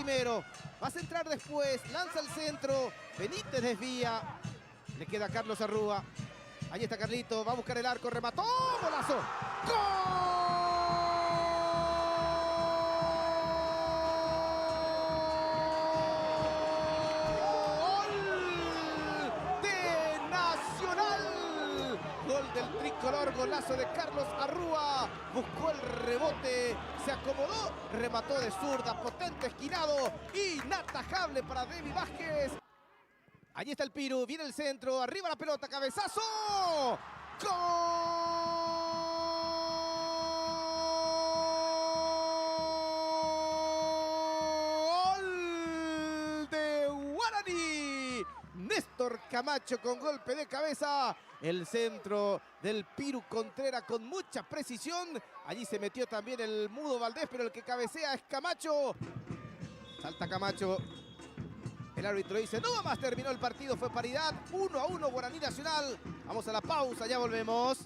primero. Va a centrar después. Lanza el centro. Benítez desvía. Le queda a Carlos Arrúa. Ahí está Carlito. Va a buscar el arco. Remató. ¡Golazo! Gol del tricolor, golazo de Carlos Arrúa. Buscó el rebote, se acomodó, remató de zurda, potente, esquinado, inatajable para Devi Vázquez. Allí está el Piru, viene el centro, arriba la pelota, cabezazo. ¡Gol de Guaraní! Néstor Camacho con golpe de cabeza. El centro del Piru Contreras con mucha precisión. Allí se metió también el Mudo Valdés, pero el que cabecea es Camacho. Salta Camacho. El árbitro dice, no va más, terminó el partido, fue paridad. 1-1 Guaraní Nacional. Vamos a la pausa, ya volvemos.